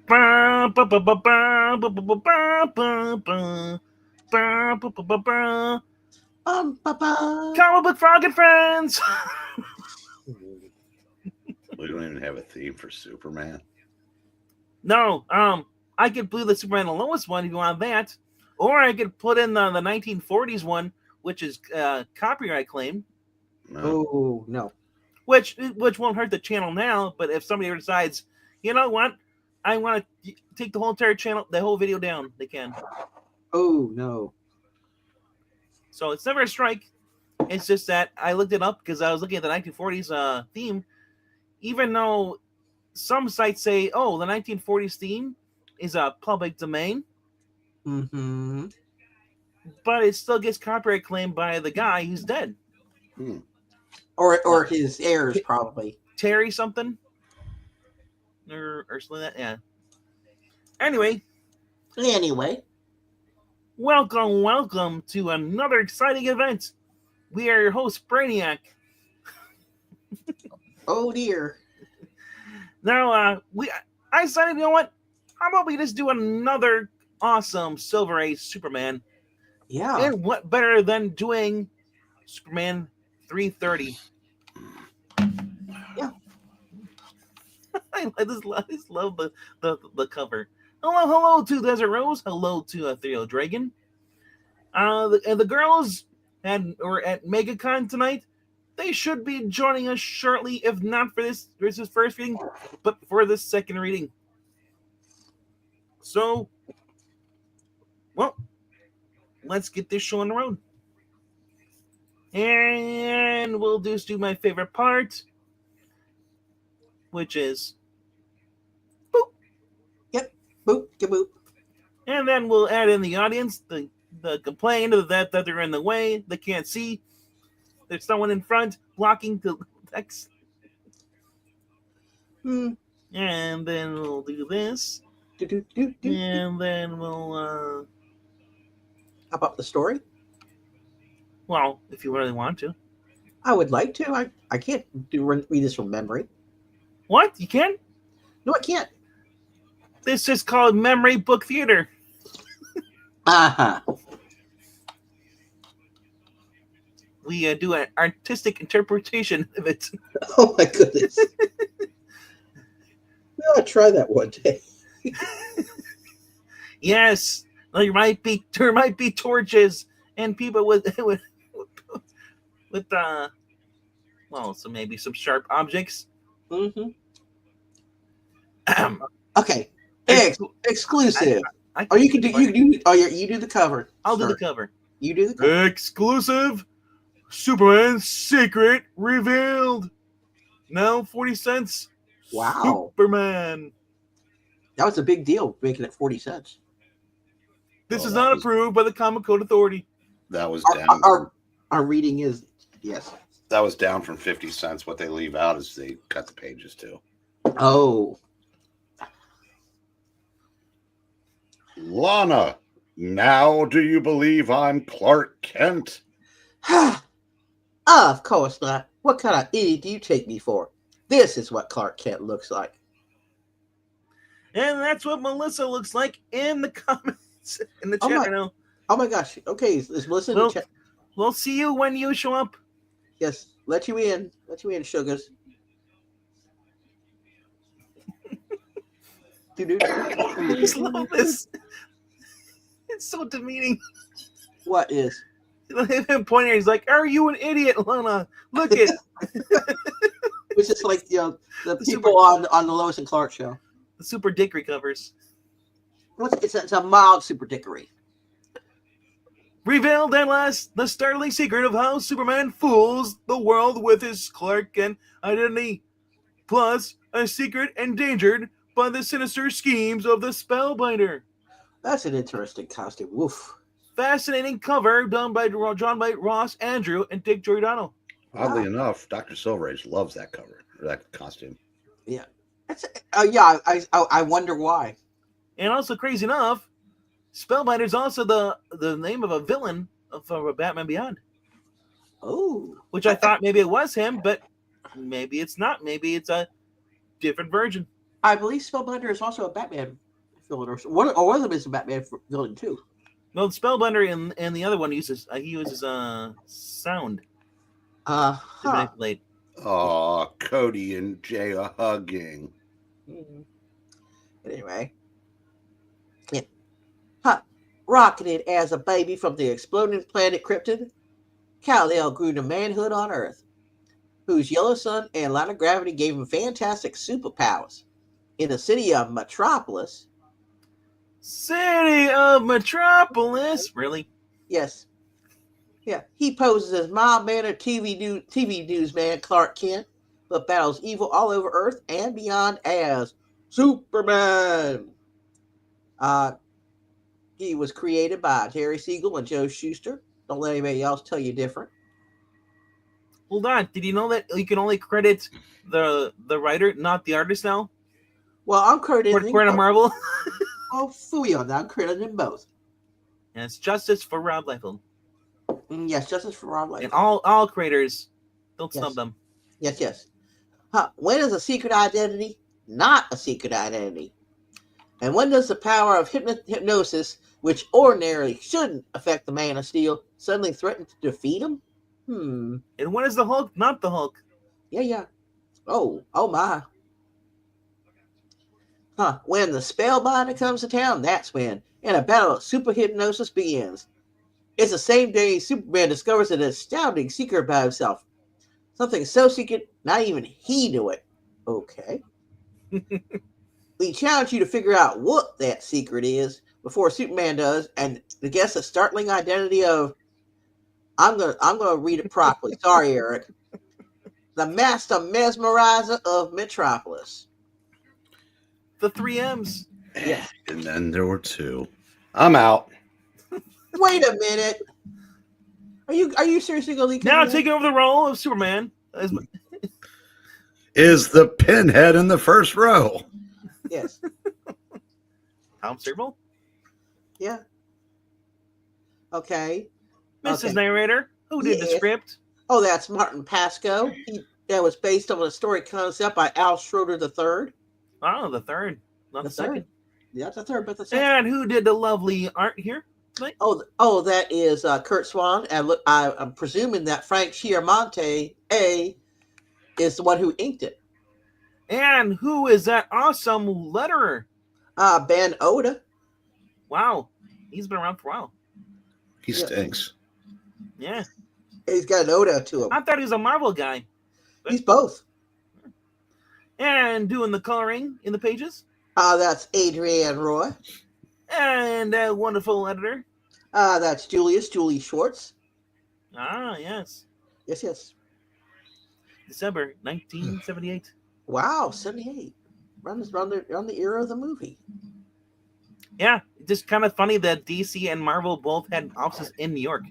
Comic book frog and friends. We don't even have a theme for Superman. No, I could do the Superman and Lois one if you want that, or I could put in the 1940s one, which is copyright claim. No. Oh no. Which won't hurt the channel now, but if somebody decides, you know what, I want to take the whole entire channel, the whole video down, they can. Oh no. So it's never a strike. It's just that I looked it up because I was looking at the 1940s theme. Even though some sites say, oh, the 1940s theme is a public domain, Mm-hmm. but it still gets copyright claimed by the guy who's dead. Or his heirs, probably. Terry something? Or something like that, yeah. Anyway, welcome to another exciting event. We are your host, Brainiac. Oh dear. Now, I decided, you know what? How about we just do another awesome Silver Age Superman? Yeah. And what better than doing Superman 330? Yeah. I just love the cover. Hello to Desert Rose. Hello to Theo Dragon. And the girls were at MegaCon tonight. They should be joining us shortly, if not for this first reading, but for this second reading. So, well, let's get this show on the road. And we'll just do my favorite part, which is boop. Yep. Boop. Boop. And then we'll add in the audience, the complaint that they're in the way, they can't see. There's someone in front blocking the text. And then we'll do this. And then we'll How about the story? Well, if you really want to. I would like to. I can't read this from memory. What? You can? No, I can't. This is called Memory Book Theater. Uh-huh. We do an artistic interpretation of it. Oh my goodness. We ought to try that one day. Yes. There might be torches and people with well, so maybe some sharp objects. Mm-hmm. Okay. Exclusive. You do the cover. I'll do the cover. You do the cover. Exclusive. Superman secret revealed. Now 40 cents. Wow. Superman. That was a big deal, making it 40 cents. This is not approved by the Comic Code Authority. That was down. Our reading is, yes. That was down from 50 cents. What they leave out is they cut the pages too. Oh. Lana, now do you believe I'm Clark Kent? Of course not. What kind of idiot do you take me for? This is what Clark Kent looks like. And that's what Melissa looks like in the comments in the chat right now. Oh my gosh. Okay, is Melissa in the chat? We'll see you when you show up. Yes, let you in. Let you in, sugars. I just love this. It's so demeaning. What is? Him pointing, he's like, "Are you an idiot, Lana? Look it." It's just like the people on the Lois and Clark show. The Super Dickery covers. It's a mild Super Dickery. Revealed at last the startling secret of how Superman fools the world with his Clark Kent identity, plus a secret endangered by the sinister schemes of the Spellbinder. That's an interesting costume. Woof. Fascinating cover drawn by Ross, Andru, and Dick Giordano. Oddly enough, Dr. Silver Age loves that cover or that costume. Yeah. I wonder why. And also, crazy enough, Spellbinder is also the name of a villain of Batman Beyond. Oh. Which I thought maybe it was him, but maybe it's not. Maybe it's a different version. I believe Spellbinder is also a Batman villain, or one of them is a Batman villain too. Well, Spellbinder and the other one uses sound to Huh. manipulate. Oh, Cody and Jay are hugging. Anyway, yeah. Huh. Rocketed as a baby from the exploding planet Krypton, Kal-El grew to manhood on Earth, whose yellow sun and line of gravity gave him fantastic superpowers. In the city of Metropolis, City of Metropolis. Really? yes, yeah, he poses as mild-mannered TV newsman Clark Kent, but battles evil all over Earth and beyond as Superman. He was created by Terry Siegel and Joe Shuster. Don't let anybody else tell you different. Hold on. Did you know that you can only credit the writer, not the artist now? Well, I'm crediting For Marvel. Oh, fooey on that. I'm crediting both. And it's justice for Rob Liefeld. Yes, justice for Rob Liefeld. And all creators, don't snub them. Yes. When is a secret identity not a secret identity? And when does the power of hypnosis, which ordinarily shouldn't affect the Man of Steel, suddenly threaten to defeat him? And when is the Hulk not the Hulk? Yeah. Oh my. When the Spellbinder comes to town, that's when. And a battle of super hypnosis begins. It's the same day Superman discovers an astounding secret about himself. Something so secret, not even he knew it. Okay. We challenge you to figure out what that secret is before Superman does, and to guess the startling identity of. I'm gonna read it properly. Sorry, Eric. The Master Mesmerizer of Metropolis. The 3 M's. Yes. And then there were 2. I'm out. Wait a minute. Are you seriously gonna leak? Now taking over the role of Superman is the pinhead in the first row. Yes. Tom Serval? Yeah. Okay. Mrs. Narrator, who did the script? Oh, that's Martin Pasko. That was based on a story concept by Al Schroeder III. Oh, the third, not the second. Yeah, the third, but the second. And who did the lovely art here? Oh, that is Curt Swan. And look, I'm presuming that Frank Chiaramonte is the one who inked it. And who is that awesome letterer? Ben Oda. Wow, he's been around for a while. He stinks. Yeah, he's got an Oda to him. I thought he was a Marvel guy. He's both. And doing the coloring in the pages. That's Adrienne Roy. And a wonderful editor. That's Julie Schwartz. Ah, yes. Yes. December 1978. Wow, 78. Around the era of the movie. Yeah, just kind of funny that DC and Marvel both had offices in New York.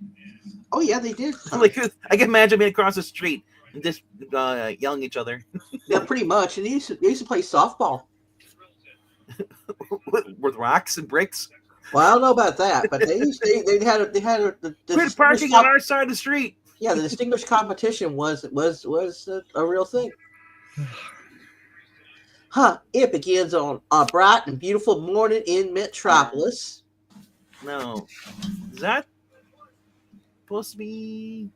Oh yeah, they did. Like I can imagine being across the street and just yelling at each other. Yeah, pretty much. And they used to play softball with rocks and bricks. Well, I don't know about that, but they had quit parking on our side of the street. Yeah, the distinguished competition was a real thing. It begins on a bright and beautiful morning in Metropolis. No, is that supposed to be?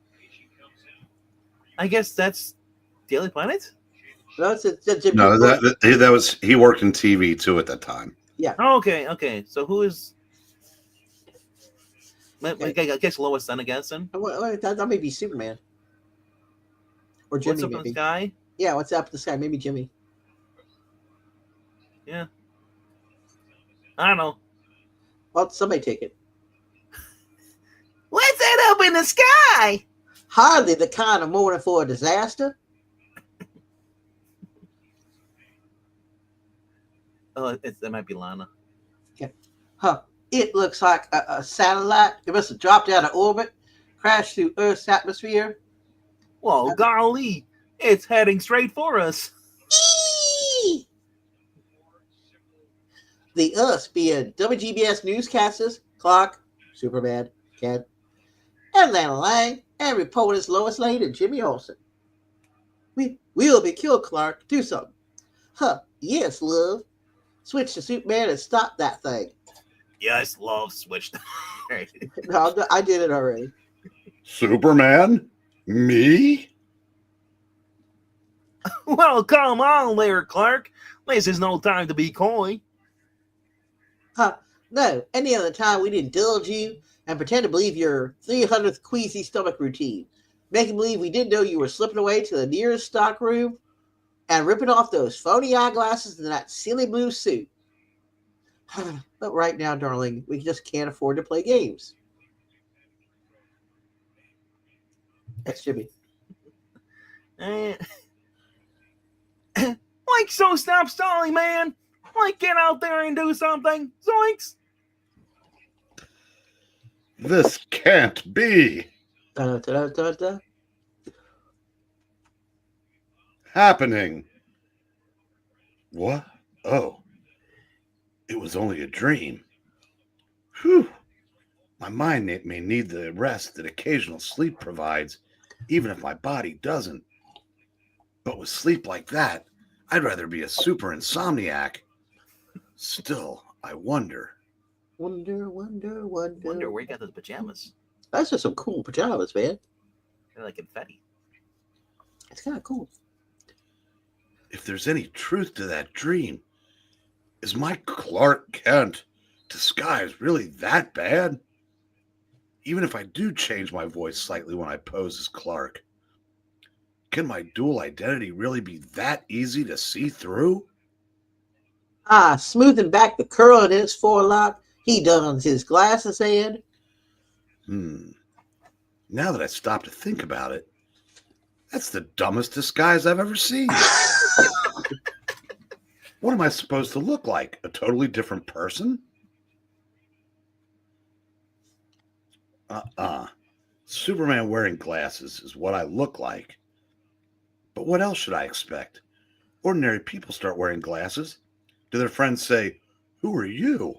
I guess that's Daily Planet. No, that was he worked in TV too at that time. Yeah. Oh, okay. So who is? I guess Lois then. I guess then. That may be Superman. Or Jimmy. What's up in the sky? Yeah, what's up in the sky? Maybe Jimmy. Yeah. I don't know. Well, somebody take it. What's that up in the sky? Hardly the kind of morning for a disaster. Oh, that might be Lana. Yeah. It looks like a satellite. It must have dropped out of orbit, crashed through Earth's atmosphere. Whoa, golly. It's heading straight for us. Eee! The us being WGBS newscasters, Clark, Superman, Kent, Atlanta Lang, and reporters Lois Lane and Jimmy Olsen. We'll be killed, Clark. Do something. Yes, love. Switch to Superman and stop that thing. Yes, love switched. No, I did it already. Superman? Me? Well, come on there, Clark. This is no time to be coy. Huh. No, any other time we'd indulge you and pretend to believe your 300th queasy stomach routine, making believe we didn't know you were slipping away to the nearest stock room and ripping off those phony eyeglasses and that silly blue suit. But right now, darling, we just can't afford to play games. That's Jimmy. Eh, like, so stop stalling, man. Like, get out there and do something. Zoinks. This can't be Da, da, da, da. happening. What? Oh, it was only a dream. Whew. My mind may need the rest that occasional sleep provides, even if my body doesn't. But with sleep like that, I'd rather be a super insomniac. Still, I wonder. Wonder. Wonder where you got those pajamas. That's just some cool pajamas, man. They're like confetti. It's kind of cool. If there's any truth to that dream, is my Clark Kent disguise really that bad? Even if I do change my voice slightly when I pose as Clark, can my dual identity really be that easy to see through? Smoothing back the curl in his forelock, he dons his glasses and... Now that I stop to think about it, that's the dumbest disguise I've ever seen. What am I supposed to look like? A totally different person? Superman wearing glasses is what I look like. But what else should I expect? Ordinary people start wearing glasses. Do their friends say, "Who are you?"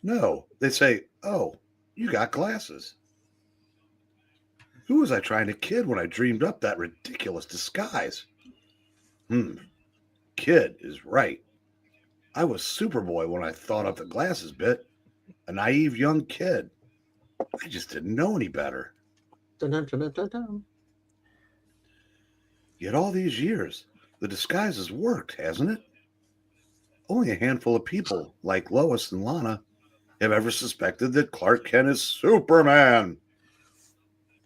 No, they say, "Oh, you got glasses." Who was I trying to kid when I dreamed up that ridiculous disguise? Kid is right. I was Superboy when I thought up the glasses bit. A naive young kid. I just didn't know any better. Dun, dun, dun, dun, dun. Yet all these years, the disguise has worked, hasn't it? Only a handful of people, like Lois and Lana, have ever suspected that Clark Kent is Superman.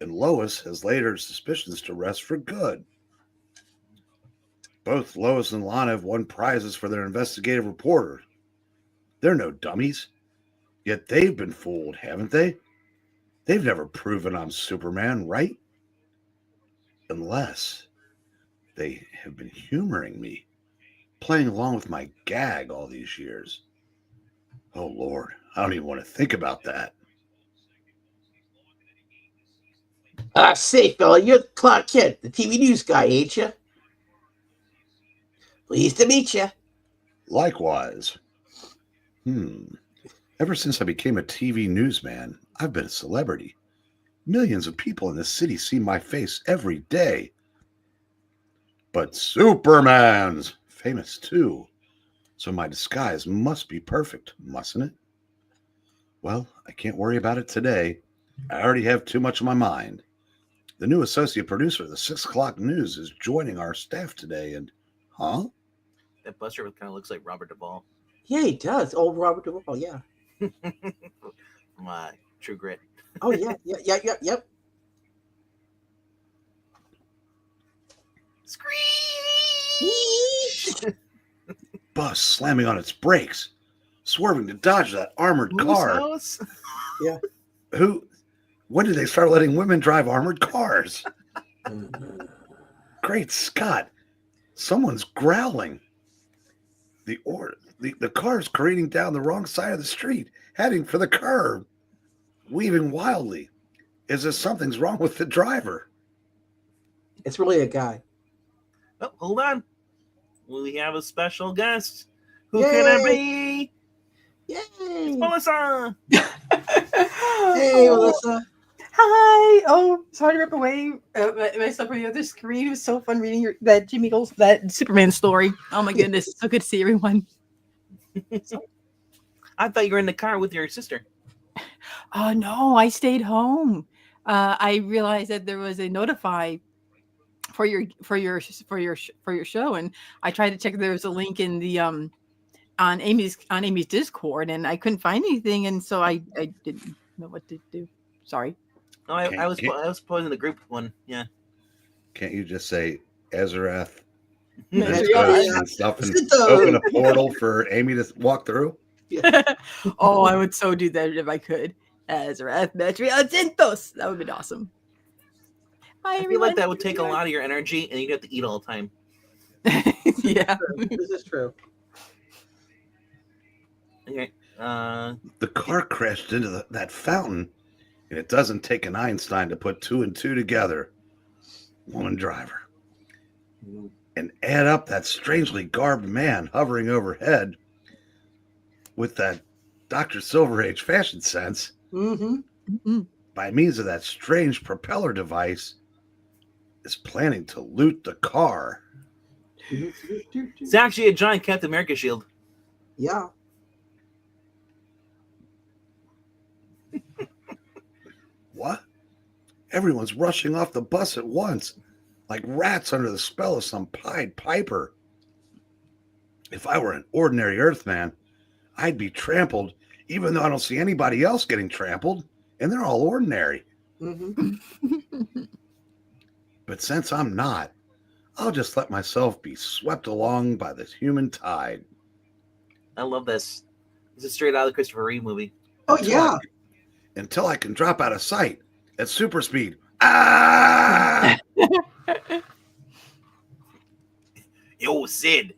And Lois has laid her suspicions to rest for good. Both Lois and Lana have won prizes for their investigative reporters. They're no dummies. Yet they've been fooled, haven't they? They've never proven I'm Superman, right? Unless they have been humoring me, playing along with my gag all these years. Oh, Lord, I don't even want to think about that. Say, fella, you're Clark Kent, the TV news guy, ain't you? Pleased to meet you. Likewise. Ever since I became a TV newsman, I've been a celebrity. Millions of people in the city see my face every day. But Superman's famous too. So my disguise must be perfect, mustn't it? Well, I can't worry about it today. I already have too much on my mind. The new associate producer of the 6 o'clock news is joining our staff today, and... Huh? That Buster kind of looks like Robert Duvall. Yeah, he does. Old Robert Duvall, yeah. My True Grit. Oh, yeah. Yep. Screech! Bus slamming on its brakes, swerving to dodge that armored car. House? Yeah. When did they start letting women drive armored cars? Great Scott. Someone's growling. The car's careening down the wrong side of the street, heading for the curb, weaving wildly, as if something's wrong with the driver. It's really a guy. Oh, hold on. We have a special guest. Who Yay! can it be? Yay! Melissa! Hey, Melissa. Hi. Oh, sorry to rip away myself from the other screen. It was so fun reading that Superman story. Oh my goodness, so good to see everyone. I thought you were in the car with your sister. Oh no, I stayed home. I realized that there was a notify for your show, and I tried to check if there was a link in the on Amy's Discord, and I couldn't find anything, and so I didn't know what to do. Sorry. No, I was posting the group one. Yeah. Can't you just say Ezrath Mesmerize. and stuff and open a portal for Amy to walk through? Yeah. Oh, I would so do that if I could. Ezrath Metropolis. That would be awesome. Hi, I feel like that would take a lot of your energy, and you'd have to eat all the time. Yeah. This is true. Okay. The car crashed into that fountain, and it doesn't take an Einstein to put 2 and 2 together. Woman driver. And add up that strangely garbed man hovering overhead with that Dr. Silver Age fashion sense. Mm-hmm. By means of that strange propeller device, is planning to loot the car. It's actually a giant Captain America shield. Yeah. What? Everyone's rushing off the bus at once, like rats under the spell of some Pied Piper. If I were an ordinary Earthman, I'd be trampled, even though I don't see anybody else getting trampled, and they're all ordinary. Mm-hmm. But since I'm not, I'll just let myself be swept along by this human tide. I love this. This is straight out of the Christopher Reeve movie. Oh, yeah. Until I can drop out of sight at super speed. Ah! Yo, Sid,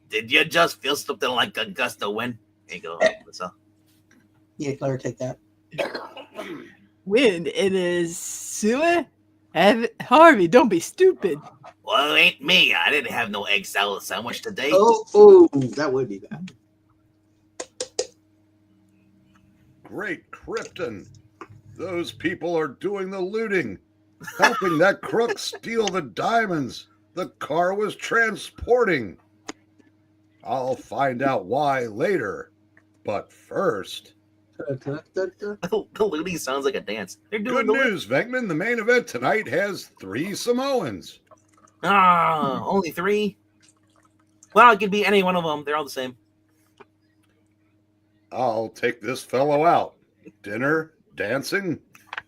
did you just feel something like a gust of wind? There you go. What's up? Yeah, Claire, take that. Wind. It is sewer. Harvey, don't be stupid. Well, it ain't me. I didn't have no egg salad sandwich today. Oh, that would be bad. Great Krypton. Those people are doing the looting, helping that crook steal the diamonds the car was transporting. I'll find out why later, but first. The looting sounds like a dance. They're doing Good news, Venkman. The main event tonight has 3 Samoans. Only 3? Well, it could be any one of them. They're all the same. I'll take this fellow out. Dinner, dancing,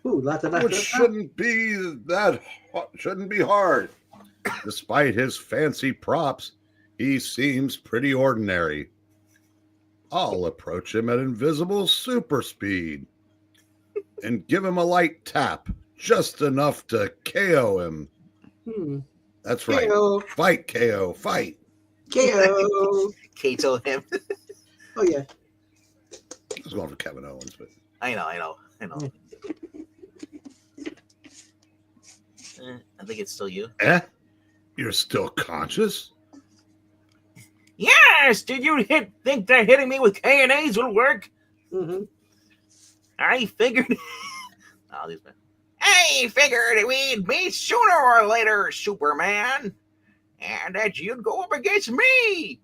Ooh, which shouldn't be hard. Despite his fancy props, he seems pretty ordinary. I'll approach him at invisible super speed and give him a light tap, just enough to KO him. That's right. KO. Fight, KO, fight. KO. Kato him. Oh, yeah. I was going for Kevin Owens, but I know. I think it's still you. You're still conscious? Yes! Did you think that hitting me with K&As would work? Mm-hmm. I figured... I figured we'd meet sooner or later, Superman. And that you'd go up against me.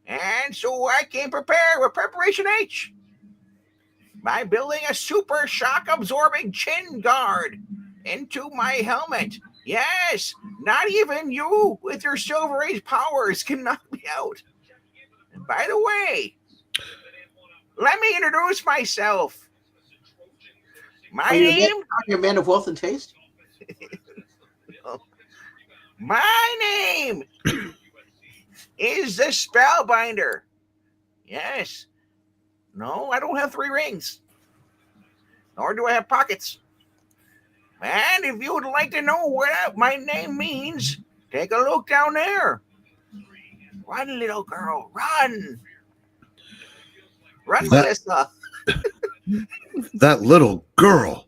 And so I came prepared with Preparation H. By building a super shock-absorbing chin guard into my helmet. Yes, not even you with your Silver Age powers can knock me out. And by the way, let me introduce myself. My name? Are you a man of wealth and taste? My name is the Spellbinder. Yes. No, I don't have 3 rings. Nor do I have pockets. And if you would like to know what my name means, take a look down there. Run, little girl, run. Run, Melissa. That little girl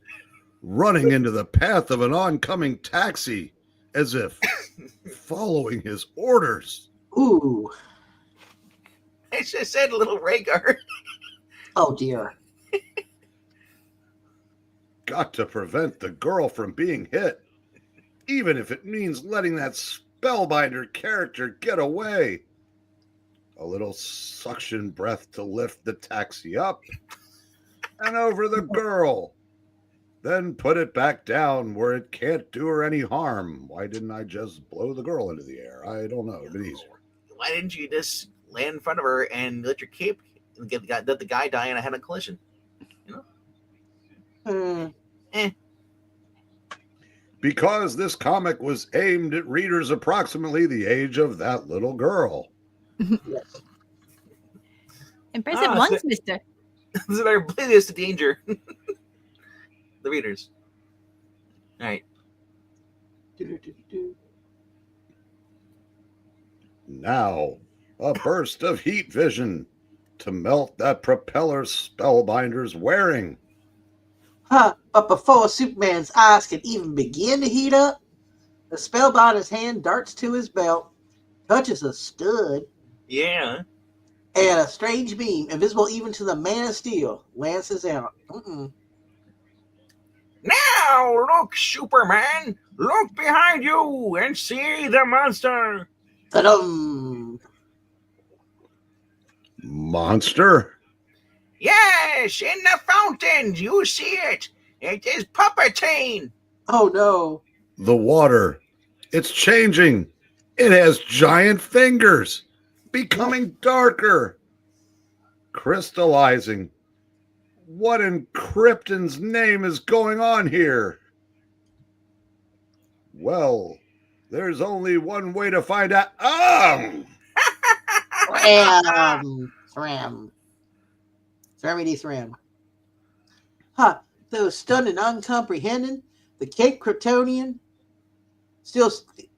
running into the path of an oncoming taxi as if following his orders. Ooh. I just said little Rhaegar. Oh, dear. got to prevent the girl from being hit, even if it means letting that Spellbinder character get away. A little suction breath to lift the taxi up and over the girl. Then put it back down where it can't do her any harm. Why didn't I just blow the girl into the air? I don't know. It'd been easier. Why didn't you just land in front of her and let your cape let the guy die in a head-on collision? You know? Because this comic was aimed at readers approximately the age of that little girl. Yes. Impressive ones, so- mister. So they're oblivious to danger. The readers. All right. Now, a burst of heat vision to melt that propeller Spellbinder's wearing. But before Superman's eyes can even begin to heat up, the Spellbinder's hand darts to his belt, touches a stud, Yeah. and a strange beam, invisible even to the Man of Steel, lances out. Now look, Superman. Look behind you and see the monster. Ta-dum! Monster? Yes, in the fountain. You see it. It is Puppetine. Oh no. The water. It's changing. It has giant fingers, becoming darker, crystallizing. What in Krypton's name is going on here? Well, there's only one way to find out. Thram. Thram. Though stunned and uncomprehending, the Cape Kryptonian still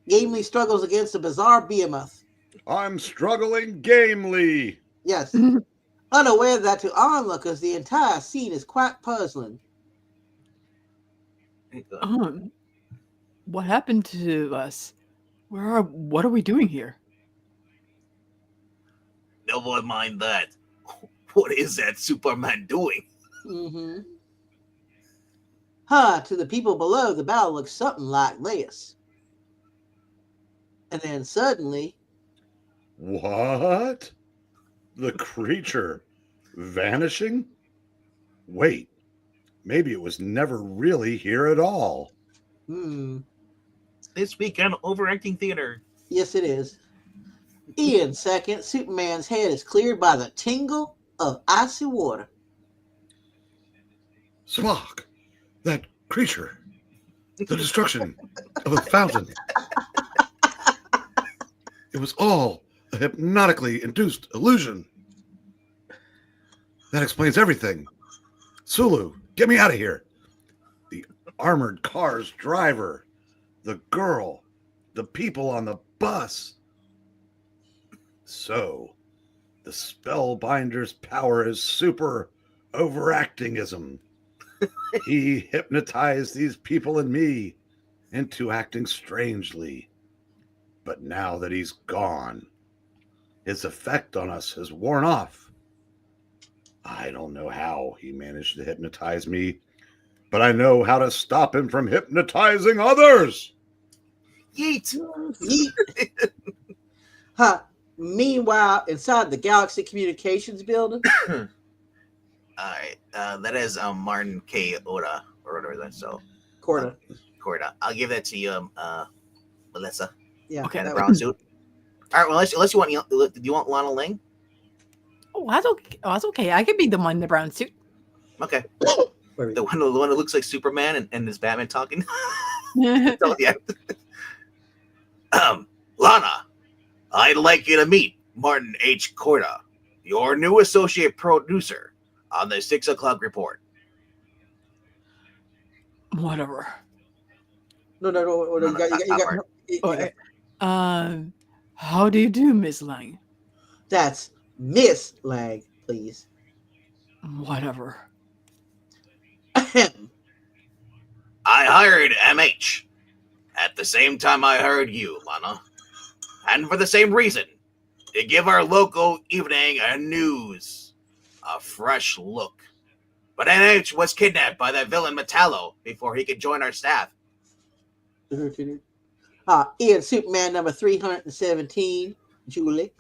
gamely struggles against the bizarre behemoth. I'm struggling gamely. Yes. Unaware that to onlookers, the entire scene is quite puzzling. What happened to us? What are we doing here? Never mind that. What is that Superman doing? To the people below, the battle looks something like this. And then suddenly... What? The creature vanishing? Wait, maybe it was never really here at all. This week on Overacting Theater. Yes, it is. In seconds, Superman's head is cleared by the tingle of icy water. Spock, that creature, the destruction of the fountain. It was all a hypnotically induced illusion. That explains everything. Sulu, get me out of here. The armored car's driver, the girl, the people on the bus. So, the Spellbinder's power is super overactingism. He hypnotized these people and me into acting strangely. But now that he's gone, his effect on us has worn off. I don't know how he managed to hypnotize me, but I know how to stop him from hypnotizing others. Yeet. Meanwhile, inside the Galaxy Communications building. All right. That is Martin K. Oda or whatever that's so. Corda. I'll give that to you, Melissa. Yeah. Okay. And the that brown was- suit. All right. Well, unless you want, do you want Lana Lang? Oh, that's okay. Oh, that's okay. I could be the one in the brown suit. Okay. Where we The go? one that looks like Superman and is Batman talking. Oh, Oh, yeah. Lana, I'd like you to meet Martin H. Corda, your new associate producer on the 6 o'clock report. No. Whatever. You got- How do you do, Miss Lang? That's Miss Lang, please. Whatever. I hired MH at the same time I hired you, Lana. And for the same reason, to give our local evening a fresh look. but NH was kidnapped by that villain Metallo before he could join our staff. Ian Superman number 317, Julie.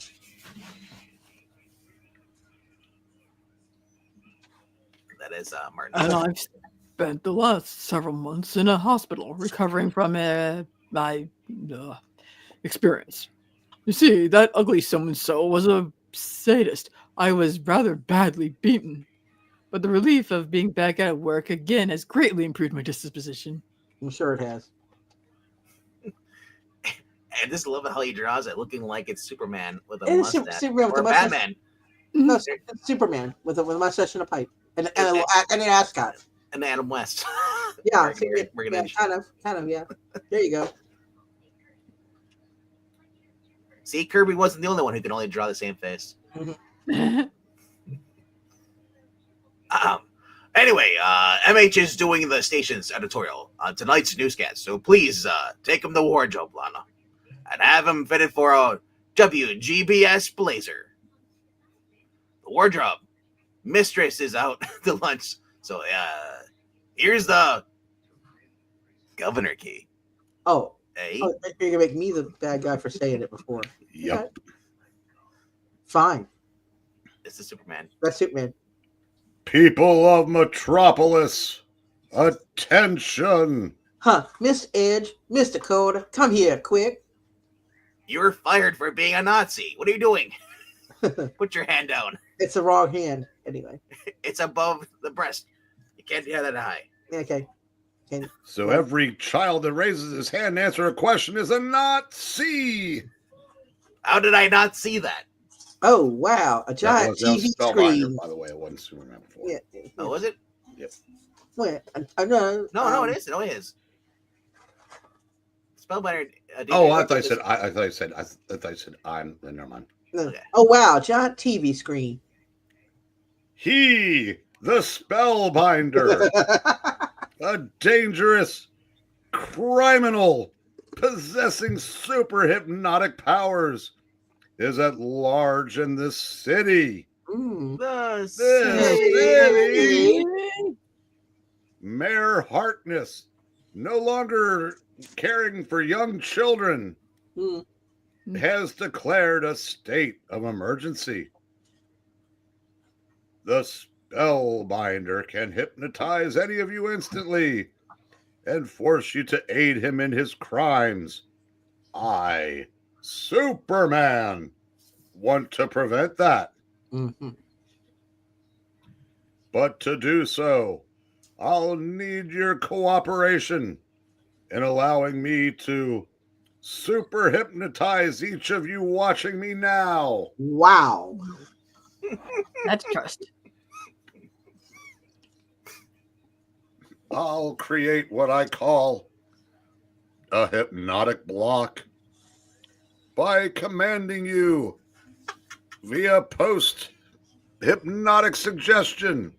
That is Martin. And I've spent the last several months in a hospital recovering from my experience. You see, that ugly so-and-so was a sadist. I was rather badly beaten, but the relief of being back at work again has greatly improved my disposition. I'm sure it has. And just love how he draws it, looking like it's Superman with a It is mustache, Superman with or a mustache. Batman. No, it's Superman with a mustache and a pipe and an ascot. And Adam West. Yeah, We're gonna kind of, yeah. There you go. See, Kirby wasn't the only one who could only draw the same face. Anyway, MH is doing the station's editorial on tonight's newscast, so please take him to wardrobe, Lana, and have him fitted for a WGBS blazer. The wardrobe mistress is out to lunch, so here's the governor key. Oh, Hey, you're gonna make me the bad guy for saying it before. Yep. Okay. Fine. this is Superman. That's Superman. People of Metropolis, attention! Huh, Miss Edge, Miss Dakota, come here quick. You're fired for being a Nazi. What are you doing? Put your hand down. It's the wrong hand. Anyway. It's above the breast. You can't have that high. Okay. So every child that raises his hand to answer a question is a Nazi. How did I not see that? Oh wow, a giant that was TV Spellbinder, screen. by the way. It wasn't Superman before. Yeah. Oh, was it? Wait, no. No, it is. No, it is. Spellbinder. I thought you said I'm. Never mind. No. Okay. Oh wow, giant TV screen. He, the Spellbinder, a dangerous criminal possessing super hypnotic powers, is at large in this city. The city. Mayor Harkness, no longer caring for young children, has declared a state of emergency. The Spellbinder can hypnotize any of you instantly and force you to aid him in his crimes. I, Superman, want to prevent that. Mm-hmm. But to do so, I'll need your cooperation in allowing me to super hypnotize each of you watching me now. Wow. That's trust. I'll create what I call a hypnotic block by commanding you via post-hypnotic suggestion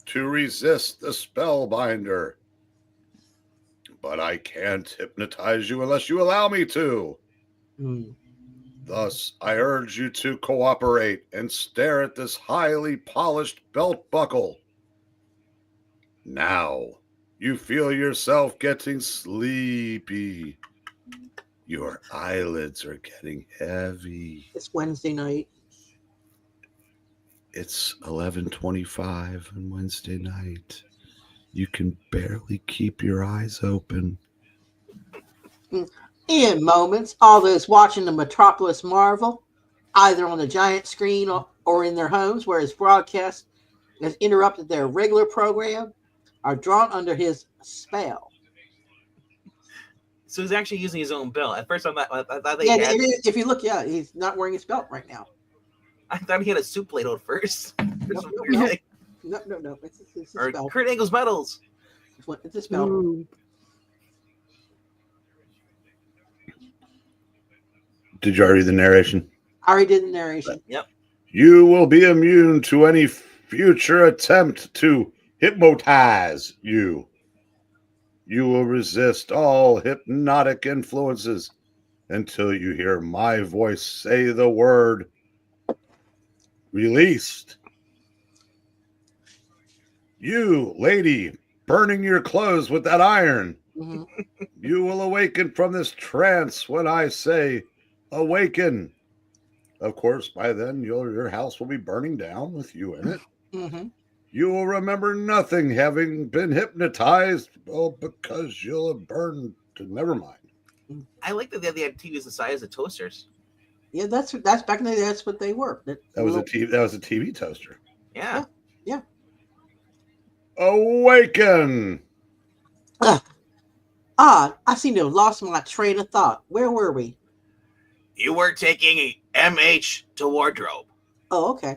to resist the Spellbinder. But I can't hypnotize you unless you allow me to. Thus, I urge you to cooperate and stare at this highly polished belt buckle. Now, you feel yourself getting sleepy. Your eyelids are getting heavy. It's Wednesday night. It's 11:25 on Wednesday night. You can barely keep your eyes open. In moments, all those watching the Metropolis marvel, either on the giant screen or in their homes where his broadcast has interrupted their regular program, are drawn under his spell. So he's actually using his own belt. At first, I thought that Yeah, if you look, he's not wearing his belt right now. I thought he had a soup plate on first. No. It's his Or spell. Kurt Angle's medals. It's a spell. Ooh. Did you already read the narration? I already did the narration. Yep. You will be immune to any future attempt to hypnotize you. You will resist all hypnotic influences until you hear my voice say the word released. You, lady, burning your clothes with that iron. hmm You will awaken from this trance when I say, awaken. Of course, by then your house will be burning down with you in it. hmm You will remember nothing having been hypnotized, well, because you'll have burned. Never mind. I like that they had TVs the size of toasters. Yeah, that's back in the day. That's what they were. That was a TV. That was a TV toaster. Yeah. Yeah. Awaken. Odd. I seem to have lost my train of thought. Where were we? You were taking MH to wardrobe. Oh, okay.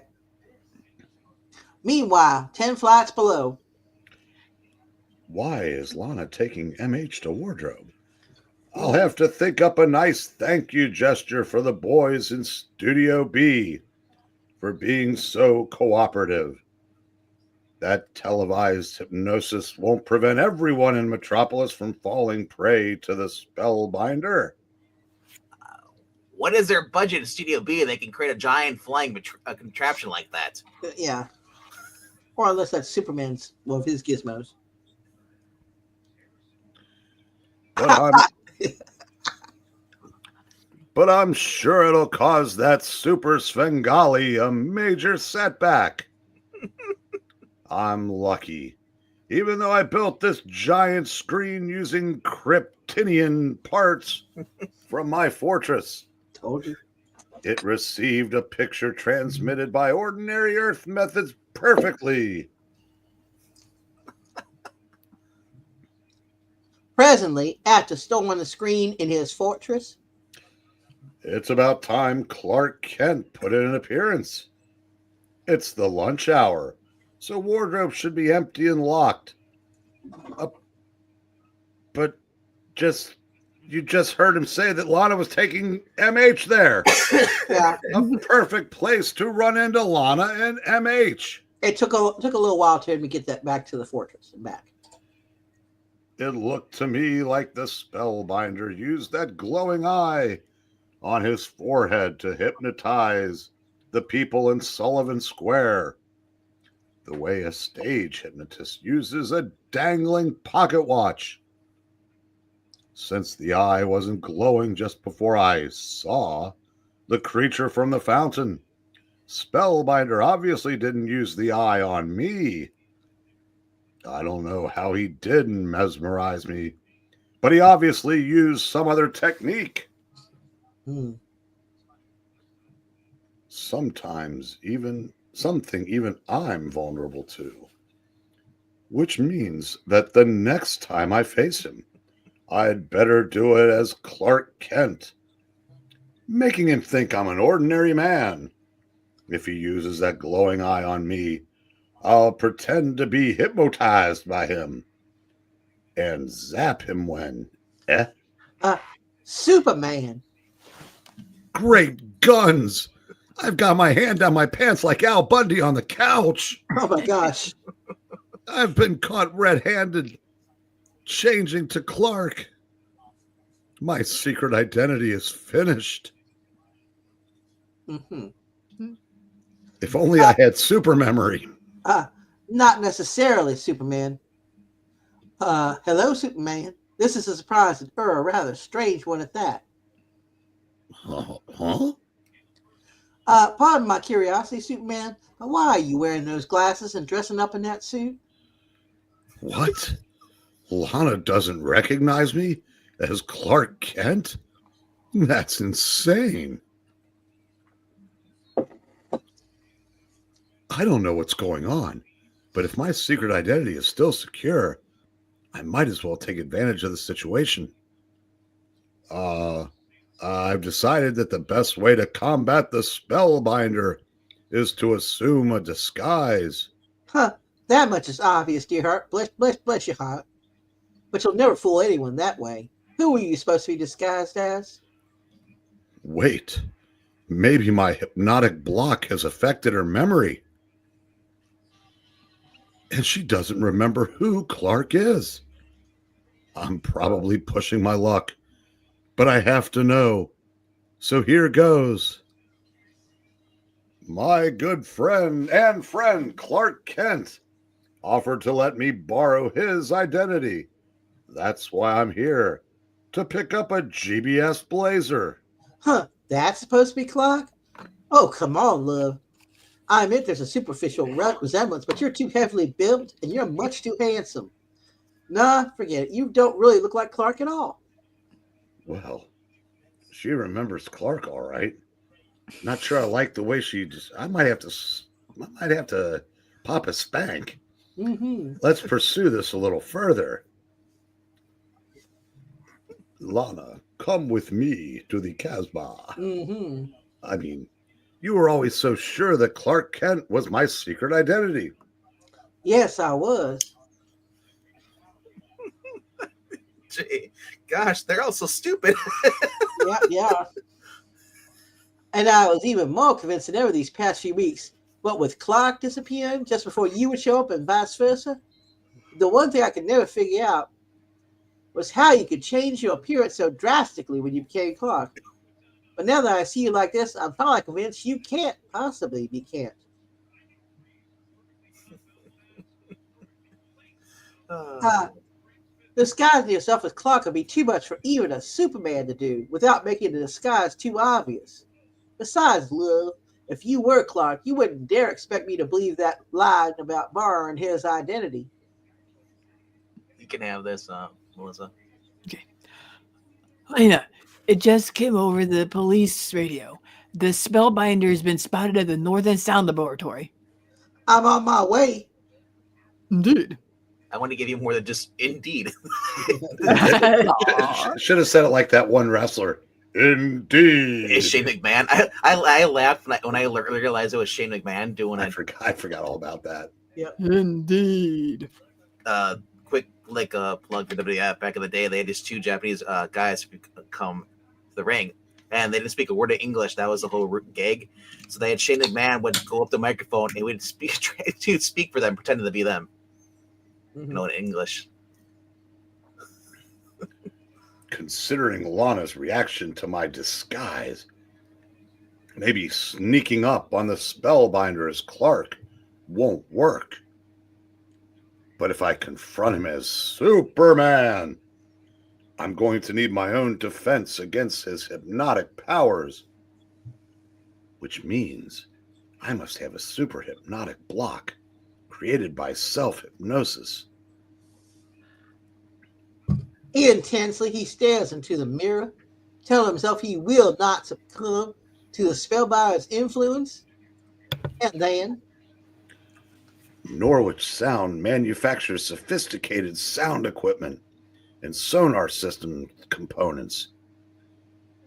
Meanwhile, 10 flights below. Why is Lana taking MH to wardrobe? I'll have to think up a nice thank you gesture for the boys in Studio B for being so cooperative. That televised hypnosis won't prevent everyone in Metropolis from falling prey to the Spellbinder. What is their budget in Studio B? They can create a giant flying contraption like that. Yeah. Or unless that's Superman's, one of his gizmos. But I'm sure it'll cause that Super Svengali a major setback. I'm lucky. Even though I built this giant screen using Kryptonian parts from my fortress, Told you. it received a picture transmitted by ordinary Earth methods perfectly. Presently, after storing the screen in his fortress, It's about time Clark Kent put in an appearance. It's the lunch hour, so wardrobe should be empty and locked. But you just heard him say that Lana was taking MH there. yeah, A perfect place to run into Lana and MH. it took a little while to him to get that back to the fortress and back. It looked to me like the Spellbinder used that glowing eye on his forehead to hypnotize the people in Sullivan Square, the way a stage hypnotist uses a dangling pocket watch. Since the eye wasn't glowing just before I saw the creature from the fountain, Spellbinder obviously didn't use the eye on me. I don't know how he didn't mesmerize me, but he obviously used some other technique. Sometimes something even I'm vulnerable to, which means that the next time I face him, I'd better do it as Clark Kent, making him think I'm an ordinary man. If he uses that glowing eye on me, I'll pretend to be hypnotized by him and zap him when, Superman. Great guns! I've got my hand down my pants like Al Bundy on the couch. Oh my gosh. I've been caught red-handed changing to Clark. My secret identity is finished. hmm If only I had super memory. Not necessarily, Superman. Hello, Superman. This is a surprise and a rather strange one at that. Huh? Pardon my curiosity, Superman, but why are you wearing those glasses and dressing up in that suit? What? Lana doesn't recognize me as Clark Kent? That's insane. I don't know what's going on, but if my secret identity is still secure, I might as well take advantage of the situation. I've decided that the best way to combat the Spellbinder is to assume a disguise. Huh, that much is obvious, dear heart. Bless your heart. But you'll never fool anyone that way. Who are you supposed to be disguised as? Wait, maybe my hypnotic block has affected her memory. And she doesn't remember who Clark is. I'm probably pushing my luck, but I have to know. So here goes. My good friend Clark Kent, offered to let me borrow his identity. That's why I'm here, to pick up a GBS blazer. Huh, that's supposed to be Clark? Oh, come on, love. I admit there's a superficial resemblance, but you're too heavily built and you're much too handsome. Nah, forget it. You don't really look like Clark at all. Well, she remembers Clark all right. Not sure I like the way she just. I might have to pop a spank. Mm-hmm. Let's pursue this a little further. Lana, come with me to the Casbah. Mm-hmm. I mean, you were always so sure that Clark Kent was my secret identity. Yes, I was. Gee, gosh, they're all so stupid. Yeah. And I was even more convinced than ever these past few weeks. But with Clark disappearing just before you would show up and vice versa, the one thing I could never figure out was how you could change your appearance so drastically when you became Clark. But now that I see you like this, I'm finally convinced you can't possibly be Kent. Disguising yourself as Clark would be too much for even a Superman to do without making the disguise too obvious. Besides, love, if you were Clark, you wouldn't dare expect me to believe that lie about borrowing his identity. You can have this, Melissa. Okay. Lena, it just came over the police radio. The Spellbinder has been spotted at the Northern Sound Laboratory. I'm on my way. Indeed. I want to give you more than just indeed. Should have said it like that one wrestler. Indeed. It's Shane McMahon. I laughed when I realized it was Shane McMahon doing I it. forgot all about that. Indeed. Quick plug for WWF. Back in the day, they had these two Japanese guys come to the ring, and they didn't speak a word of English. That was the whole gag. So they had Shane McMahon would go up the microphone and would try to speak for them, pretending to be them. Mm-hmm. You know, in English. Considering Lana's reaction to my disguise, maybe sneaking up on the Spellbinder as Clark won't work. But if I confront him as Superman, I'm going to need my own defense against his hypnotic powers. Which means I must have a super hypnotic block created by self-hypnosis. Intensely, he stares into the mirror, telling himself he will not succumb to the Spellbinder's influence. And then, Norwich Sound manufactures sophisticated sound equipment and sonar system components.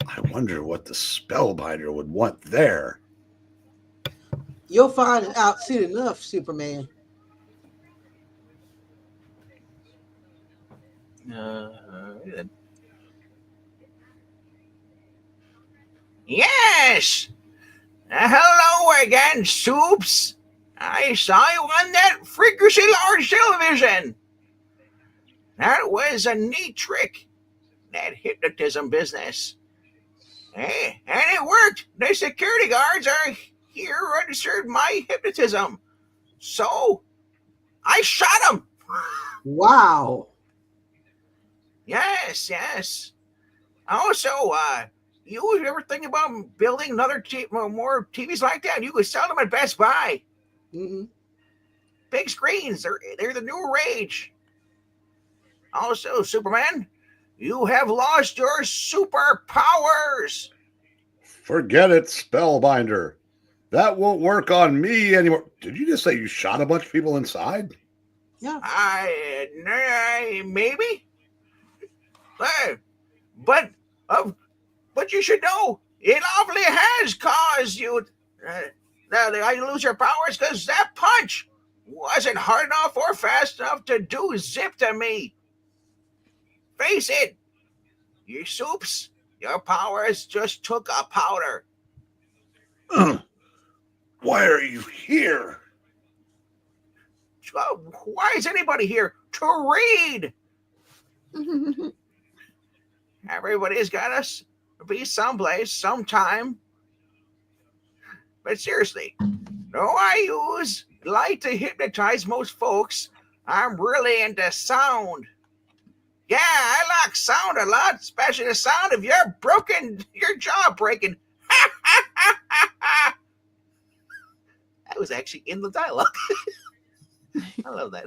I wonder what the Spellbinder would want there. you'll find out soon enough, Superman. Yes! Hello again, Soups. I saw you on that freakishly large television. That was a neat trick, that hypnotism business. Hey, and it worked. The security guards are here registered my hypnotism. So, I shot him. Wow. Yes. Also, you ever think about building more TVs like that? You could sell them at Best Buy. Mm-hmm. Big screens, they're the new rage. Also, Superman, you have lost your superpowers. Forget it, Spellbinder. That won't work on me anymore. Did you just say you shot a bunch of people inside? Yeah. Maybe. But you should know, it obviously has caused you to lose your powers because that punch wasn't hard enough or fast enough to do zip to me. Face it, you Soups, your powers just took a powder. Why are you here? Why is anybody here to read? Everybody's got to be someplace, sometime. But seriously, No, I use light to hypnotize most folks. I'm really into sound. Yeah, I like sound a lot, especially the sound of your jaw breaking. That was actually in the dialogue. I love that.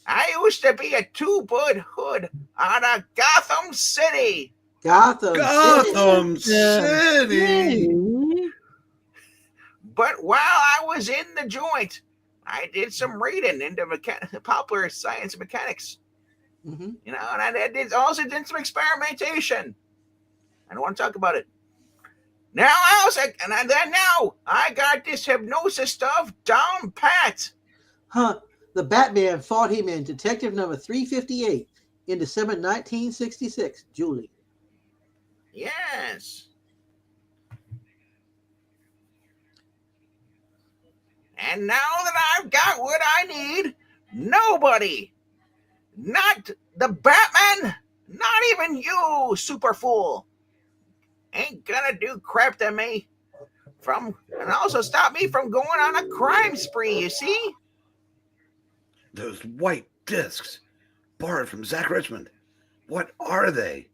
I used to be a two-foot hood out of Gotham City. Gotham City. City. But while I was in the joint, I did some reading into popular science and mechanics. Mm-hmm. You know, and I also did some experimentation. I don't want to talk about it. Now I got this hypnosis stuff down pat. Huh. The Batman fought him in Detective Number 358 in December 1966. Julie. Yes. And now that I've got what I need, nobody, not the Batman, not even you, super fool, ain't gonna do crap to me. And also stop me from going on a crime spree, you see? Those white discs, borrowed from Zach Richmond. What are they?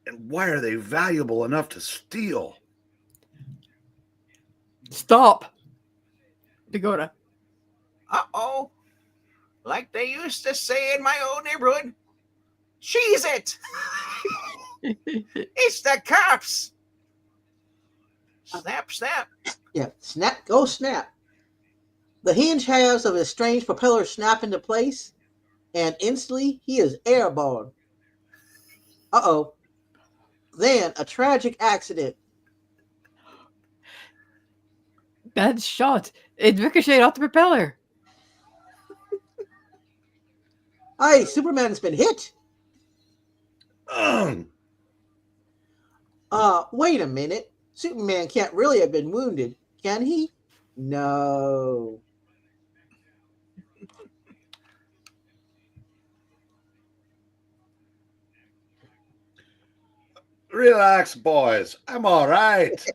And why are they valuable enough to steal? Stop. Dakota. Uh-oh. Like they used to say in my old neighborhood, cheese it. It's the cops. Snap, snap. Yeah, snap, go snap. The hinge halves of his strange propeller snap into place, and instantly he is airborne. Uh-oh. Then a tragic accident. Bad shot. It ricocheted off the propeller. Hey, Superman's been hit. Wait a minute. Superman can't really have been wounded, can he? No. Relax, boys. I'm all right.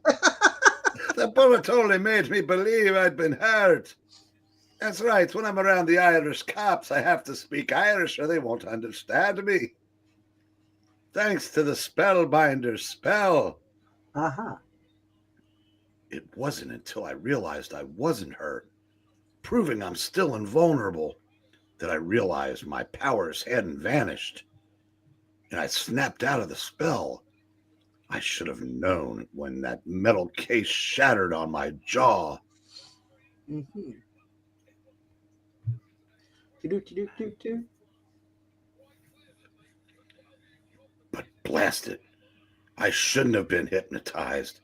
The bullet only made me believe I'd been hurt. That's right. When I'm around the Irish cops, I have to speak Irish or they won't understand me. Thanks to the Spellbinder's spell. Uh-huh. It wasn't until I realized I wasn't hurt, proving I'm still invulnerable, that I realized my powers hadn't vanished. And I snapped out of the spell. I should have known when that metal case shattered on my jaw. Mm-hmm. But blast it, I shouldn't have been hypnotized.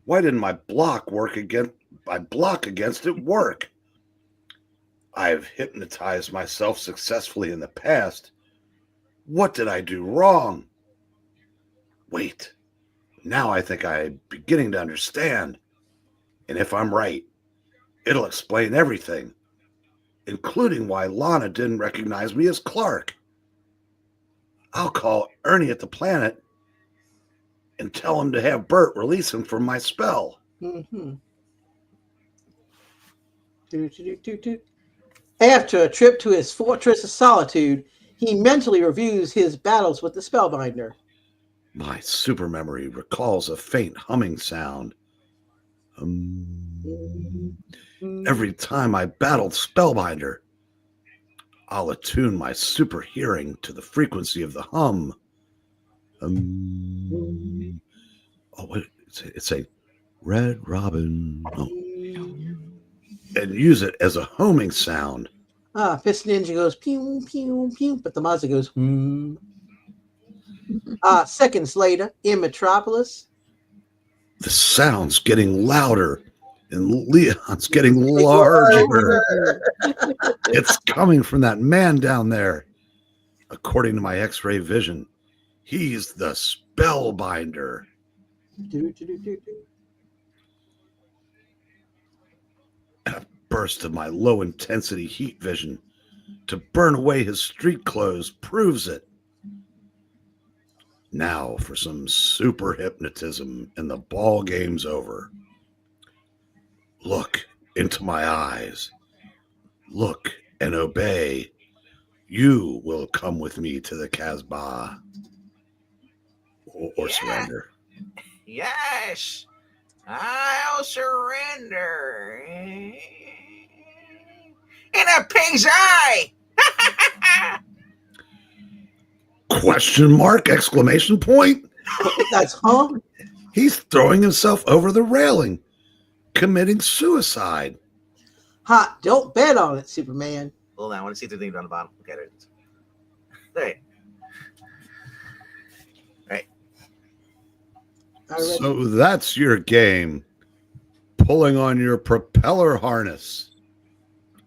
Why didn't my block against it work? I've hypnotized myself successfully in the past. What did I do wrong? Wait, now I think I'm beginning to understand. And if I'm right, it'll explain everything, including why Lana didn't recognize me as Clark. I'll call Ernie at the planet and tell him to have Bert release him from my spell. Mm-hmm. After a trip to his fortress of solitude, he mentally reviews his battles with the Spellbinder. My super memory recalls a faint humming sound. Every time I battled Spellbinder, I'll attune my super hearing to the frequency of the hum. It's a Red Robin. And use it as a homing sound. Fist Ninja goes pew, pew, pew, but the Mazda goes Seconds later, in Metropolis. The sound's getting louder and Leon's getting larger. It's coming from that man down there. According to my X-ray vision, he's the Spellbinder. A burst of my low-intensity heat vision to burn away his street clothes proves it. Now for some super hypnotism and the ball game's over. Look into my eyes. Look and obey. You will come with me to the Casbah or Yeah. surrender. Yes, I'll surrender. In a pig's eye. Question mark, exclamation point. That's huh? He's throwing himself over the railing, committing suicide. Ha! Don't bet on it, Superman. Hold on, I want to see if there's anything on the bottom. Okay, there it is. There. Right. Already. So that's your game. Pulling on your propeller harness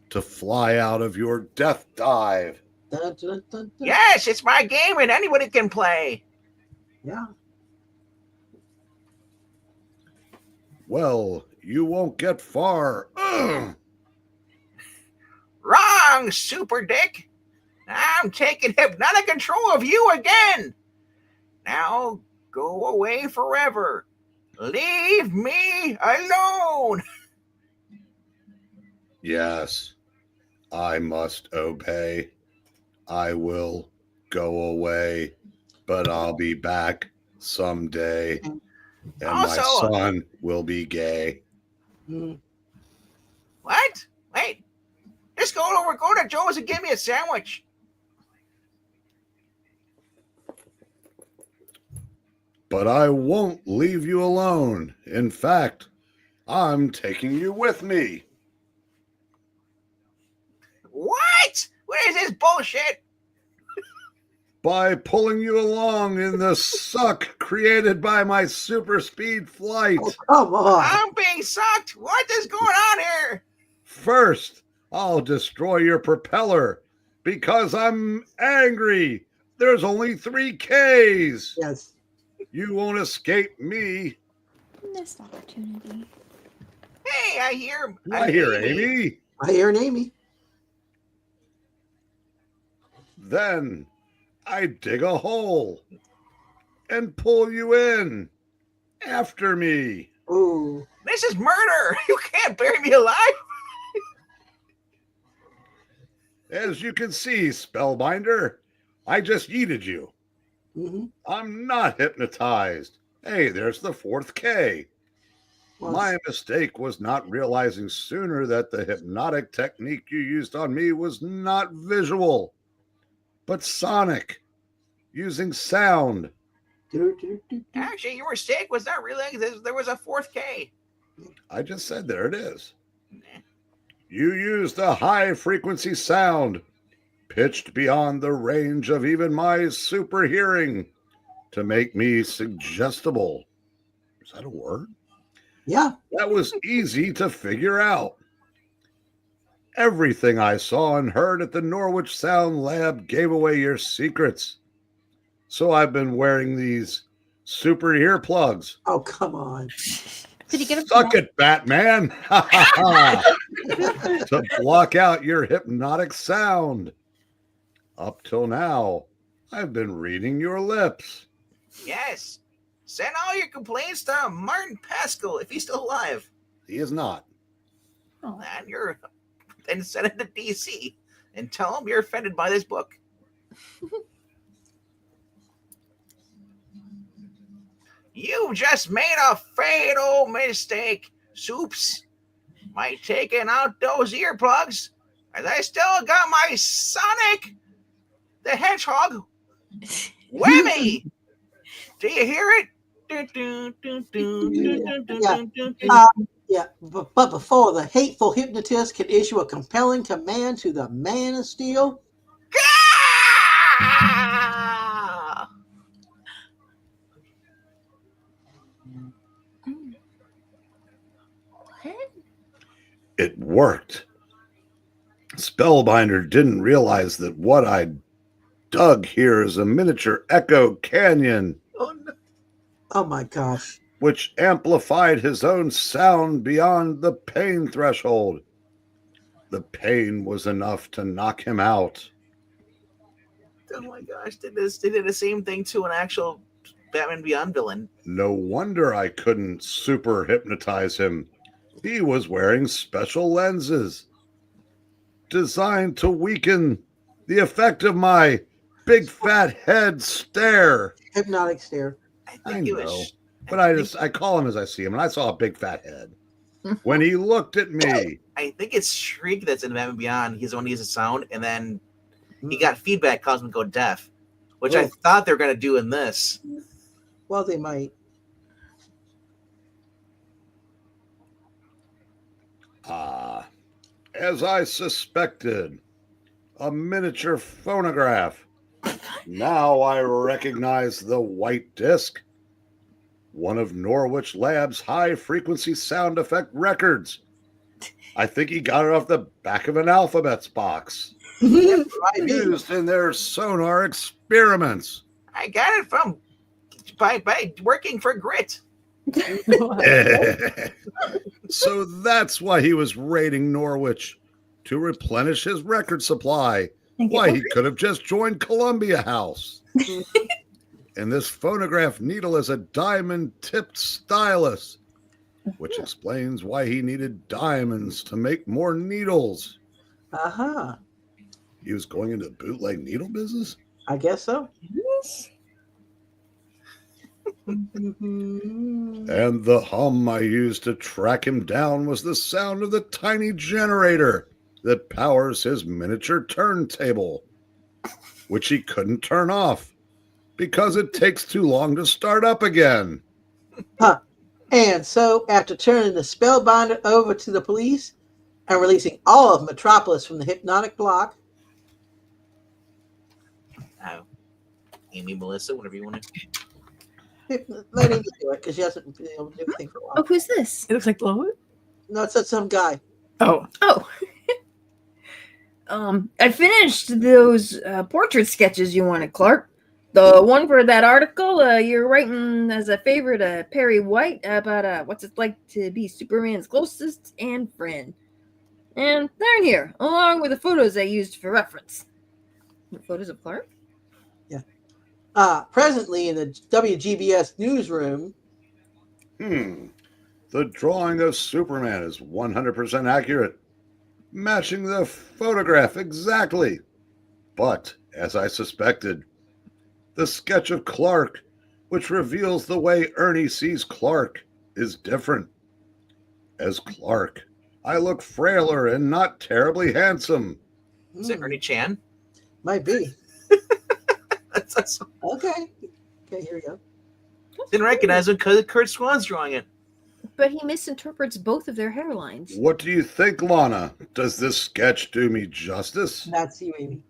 to fly out of your death dive. Dun, dun, dun, dun. Yes, it's my game and anybody can play. Yeah. Well, you won't get far. Ugh. Wrong, Super Dick. I'm taking hypnotic control of you again. Now go away forever. Leave me alone. Yes, I must obey. I will go away, but I'll be back someday. And my Also- son will be gay. Mm. What? Wait. Just go to Joe's and give me a sandwich. But I won't leave you alone. In fact, I'm taking you with me. What? What is this bullshit? By pulling you along in the suck created by my super speed flight. Oh, come on. I'm being sucked. What is going on here? First, I'll destroy your propeller because I'm angry. There's only 3 Ks. Yes. You won't escape me. Missed opportunity. Hey, I hear Amy. I hear an Amy. Then I dig a hole and pull you in after me. Ooh. This is murder. You can't bury me alive. As you can see, Spellbinder, I just yeeted you. Mm-hmm. I'm not hypnotized. Hey, there's the 4th K. Well, My mistake was not realizing sooner that the hypnotic technique you used on me was not visual, but sonic, using sound. Actually, your mistake was not realizing there was a 4th K. I just said there it is. You used a high frequency sound, pitched beyond the range of even my super hearing, to make me suggestible. Is that a word? Yeah. That was easy to figure out. Everything I saw and heard at the Norwich Sound Lab gave away your secrets. So I've been wearing these super earplugs. Oh, come on. Did you get a Suck it, Batman! To block out your hypnotic sound. Up till now, I've been reading your lips. Yes. Send all your complaints to Martin Pasko if he's still alive. He is not. And send it to DC and tell him you're offended by this book. You just made a fatal mistake, Soups. By taking out those earplugs, as I still got my Sonic the Hedgehog whammy. Do you hear it? Yeah, but before the hateful hypnotist can issue a compelling command to the Man of Steel, Ah! What? It worked. Spellbinder didn't realize that what I dug here is a miniature echo canyon, Oh, no. oh my gosh. which amplified his own sound beyond the pain threshold. The pain was enough to knock him out. Oh my gosh, they did the same thing to an actual Batman Beyond villain. No wonder I couldn't super hypnotize him. He was wearing special lenses designed to weaken the effect of my big fat head stare. Hypnotic stare. I It know, was. but I call him as I see him, and I saw a big fat head when he looked at me. I think it's Shriek that's in Batman Beyond. He's the one who uses sound, and then he got feedback caused him to go deaf, which I Oh. thought they were going to do in this. Well, they might. Ah, as I suspected, a miniature phonograph. Now I recognize the white disc. One of Norwich Labs' high-frequency sound effect records. I think he got it off the back of an alphabets box. Might be. Used in their sonar experiments. I got it from by working for Grit. So that's why he was raiding Norwich, to replenish his record supply. Why, he could have just joined Columbia House. And this phonograph needle is a diamond-tipped stylus, which explains why he needed diamonds to make more needles. Uh-huh. He was going into the bootleg needle business? I guess so. And the hum I used to track him down was the sound of the tiny generator that powers his miniature turntable, which he couldn't turn off because it takes too long to start up again. And so, after turning the Spellbinder over to the police and releasing all of Metropolis from the hypnotic block, Amy, Melissa, whatever you want to. let him do it because she hasn't been able to do anything for a Oh, while. who's this? It looks like Lois. No, it's some guy. Oh, Oh. I finished those portrait sketches you wanted, Clark. The one for that article you're writing as a favorite Perry White about what's it like to be Superman's closest and friend. And they're in here, along with the photos I used for reference. The photos of Clark? Presently in the WGBS newsroom, The drawing of Superman is 100% accurate, matching the photograph exactly. But, as I suspected, the sketch of Clark, which reveals the way Ernie sees Clark, is different. As Clark, I look frailer and not terribly handsome. Is it Ernie Chan? might be. That's Okay, here we go. didn't recognize him because Curt Swan's drawing it. But he misinterprets both of their hairlines. What do you think, Lana? Does this sketch do me justice? That's you, Amy.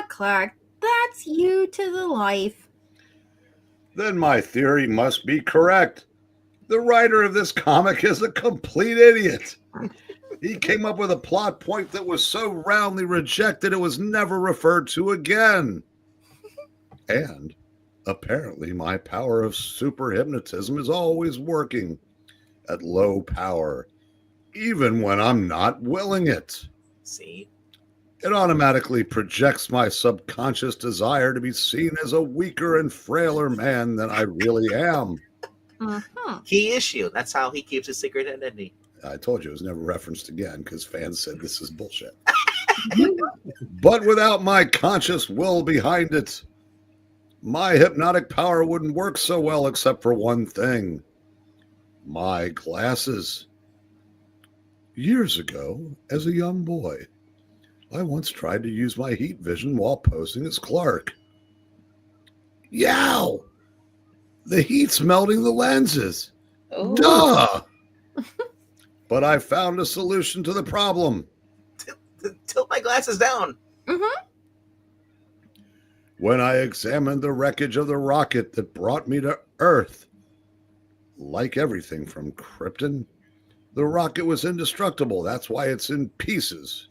Clark, that's you to the life. Then my theory must be correct. The writer of this comic is a complete idiot. He came up with a plot point that was so roundly rejected it was never referred to again. And apparently my power of super hypnotism is always working at low power, even when I'm not willing it. See, It automatically projects my subconscious desire to be seen as a weaker and frailer man than I really am. key issue. That's how he keeps his secret identity. I told you it was never referenced again because fans said this is bullshit. But without my conscious will behind it, my hypnotic power wouldn't work so well except for one thing. My glasses. Years ago, as a young boy, I once tried to use my heat vision while posing as Clark. Yow! The heat's melting the lenses. Oh. Duh! But I found a solution to the problem. Tilt my glasses down. When I examined the wreckage of the rocket that brought me to Earth, like everything from Krypton, the rocket was indestructible. That's why it's in pieces.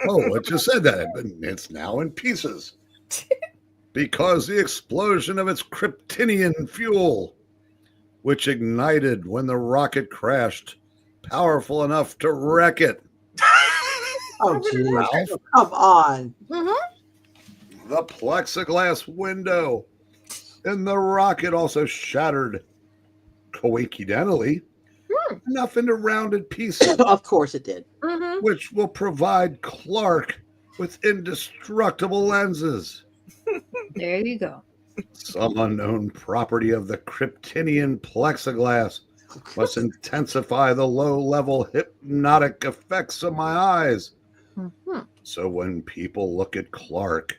Oh, it just said that. It's now in pieces. Because the explosion of its Kryptonian fuel, which ignited when the rocket crashed, powerful enough to wreck it. Oh, geez. Ralph? Come on. The plexiglass window in the rocket also shattered, coincidentally, enough into rounded pieces, Of course it did. Mm-hmm. which will provide Clark with indestructible lenses. There you go. Some unknown property of the Kryptonian plexiglass must intensify the low-level hypnotic effects of my eyes. Mm-hmm. So when people look at Clark,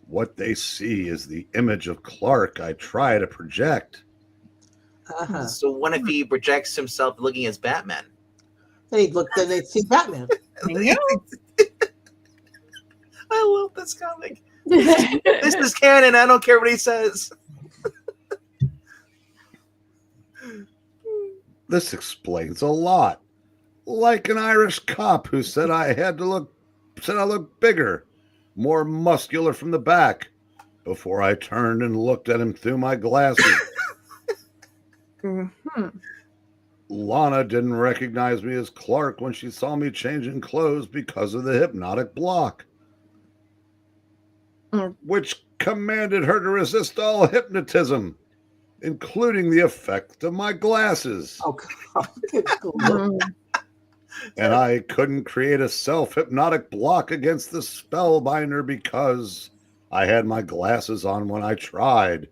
what they see is the image of Clark I try to project. Uh-huh. So what if he projects himself looking as Batman? Then they'd see Batman. There you I love this comic. This is canon. I don't care what he says. This explains a lot. Like an Irish cop who said I looked bigger, more muscular from the back, before I turned and looked at him through my glasses. Mm-hmm. Lana didn't recognize me as Clark when she saw me changing clothes because of the hypnotic block, which commanded her to resist all hypnotism, including the effect of my glasses. Oh, God. Good Lord. Mm-hmm. And I couldn't create a self-hypnotic block against the Spellbinder because I had my glasses on when I tried.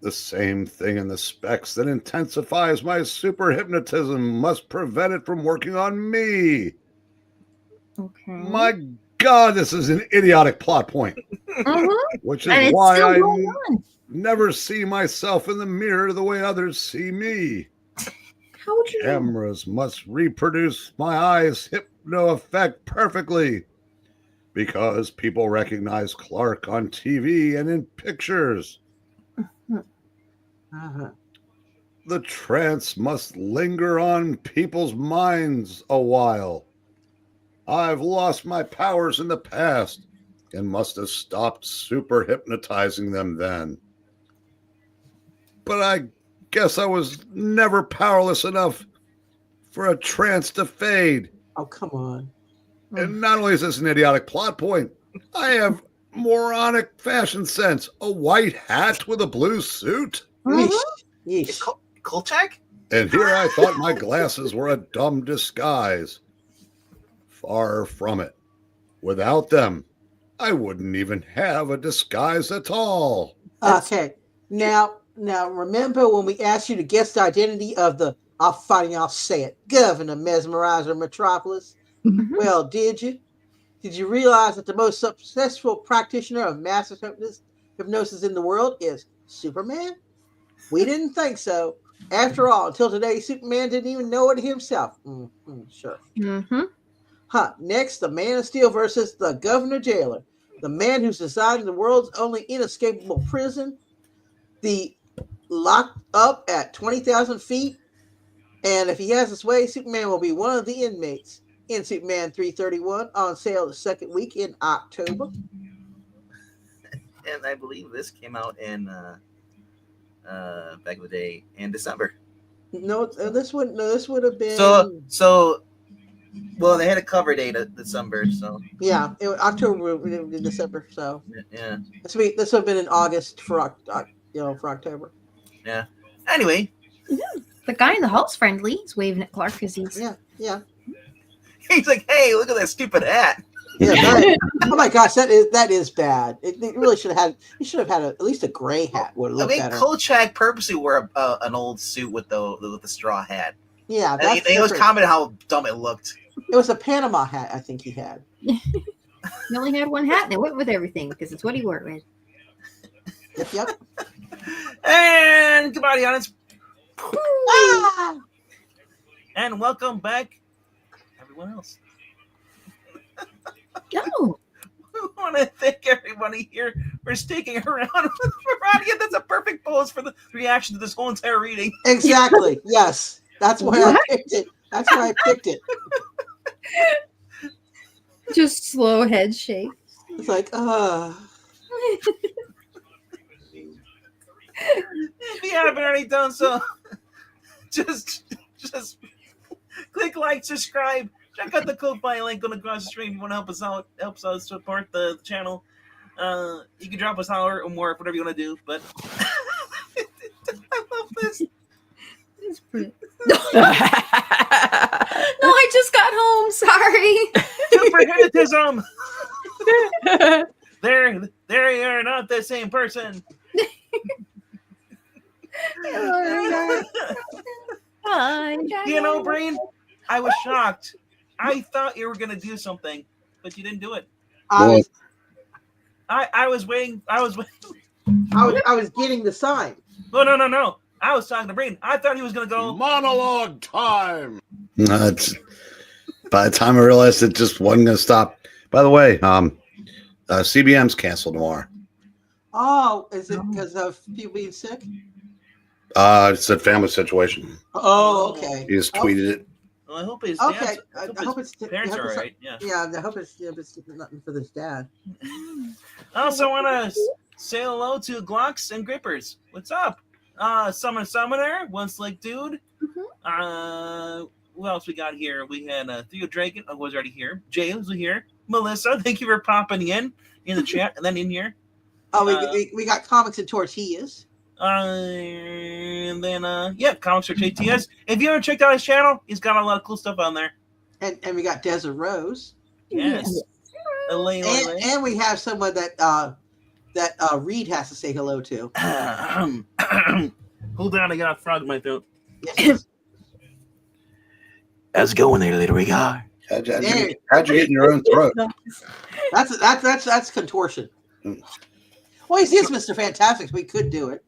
The same thing in the specs that intensifies my super hypnotism must prevent it from working on me. Okay. My God, this is an idiotic plot point, Mm-hmm. which And is it's why still I going on. never see myself in the mirror the way others see me. How would you know? Cameras must reproduce my eyes' hypno effect perfectly because people recognize Clark on TV and in pictures. Uh-huh. The trance must linger on people's minds a while. I've lost my powers in the past and must have stopped super hypnotizing them then. But I guess I was never powerless enough for a trance to fade. Oh, come on. And not only is this an idiotic plot point, I have moronic fashion sense. A white hat with a blue suit. Mhm. Yeesh. Kolchak? And here I thought my glasses were a dumb disguise. Far from it. Without them, I wouldn't even have a disguise at all. Okay. Now, remember when we asked you to guess the identity of the, I'll say it, Governor Mesmerizer of Metropolis? Mhm. Well, did you? Did you realize that the most successful practitioner of mass hypnosis in the world is Superman? We didn't think so. After all, until today, Superman didn't even know it himself. Sure. Mhm. Next, the Man of Steel versus the Governor Jailer. The man who's deciding the world's only inescapable prison. The locked up at 20,000 feet. And if he has his way, Superman will be one of the inmates in Superman 331 on sale the second week in October. And I believe this came out in back in the day in December. No, this would have been So well, they had a cover date of December, so October in December. So yeah. this would have been in August for October. Yeah. Anyway, The guy in the hall's friendly. He's waving at Clark because he's. Yeah. he's like, "Hey, look at that stupid hat." Yeah. Oh my gosh, that is bad. It really should have had. You should have had at least a gray hat. Would I look mean, better. Kolchak purposely wore an old suit with the straw hat. Yeah, And that's they always different. commented how dumb it looked. It was a Panama hat, I think he had. He only had one hat and it went with everything because it's what he wore with. Yep. And goodbye, audience. Ah! And welcome back, everyone else. Oh, We want to thank everybody here for sticking around for Roddy. That's a perfect pose for the reaction to this whole entire reading. Exactly. Yes. That's why I picked it. That's why I picked it. just slow head shake. It's like, If you haven't already done so, just click like, subscribe, check out the Ko-Fi link on the cross the stream. If you want to help us support the channel. You can drop us $1 or more, whatever you want to do. But I love this. It's pretty- No, I just got home. Sorry. Super-hypnotism! They are not the same person. Hi. You know, Brain, I was shocked. I thought you were going to do something, but you didn't do it. I was waiting. I was getting the sign. No. I was talking to Brain. I thought he was going to go. Monologue time. By the time I realized it just wasn't going to stop. By the way, CBM's canceled tomorrow. Oh, is it because of people being sick? It's a family situation. Oh, okay. He just tweeted it. Well, I hope his Okay, dad's, I hope his it's parents are all right. Yeah. Yeah, I hope it's nothing for this dad. I also want to say hello to Glocks and Grippers. What's up? Summoner, One Slick Dude. Who else we got here? We had Theo Dragon, who was already here. James was here. Melissa, thank you for popping in the chat and then in here. Oh, we got comics and tortillas. And then Comics for JTS. If you haven't checked out his channel, he's got a lot of cool stuff on there. And we got Desert Rose. Yes. Elaine. And we have someone that Reed has to say hello to. Hold on, I got a frog in my throat. Yes. How's it going there, little guy? How'd you get in your own throat? That's contortion. Well, he is Mr. Fantastic, so we could do it.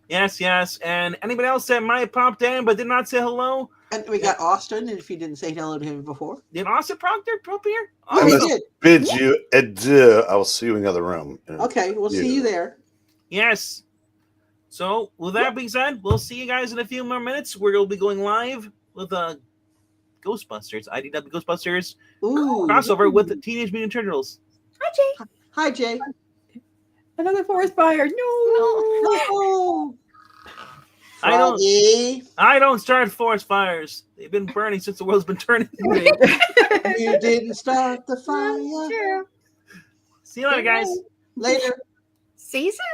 Yes. And anybody else that might have popped in but did not say hello? And we got Austin, and if you didn't say hello to him before. Did Austin Proctor pop here? Oh, he did. Bid you adieu. I will see you in the other room. Okay, we'll see you there. Yes. So, with that being said, we'll see you guys in a few more minutes. We'll be going live with Ghostbusters, IDW Ghostbusters crossover with the Teenage Mutant Ninja Turtles. Hi, Jay. Hi, Jay. Another forest fire. No. I don't start forest fires. They've been burning since the world's been turning. You didn't start the fire. True. See you later, guys. Later. Season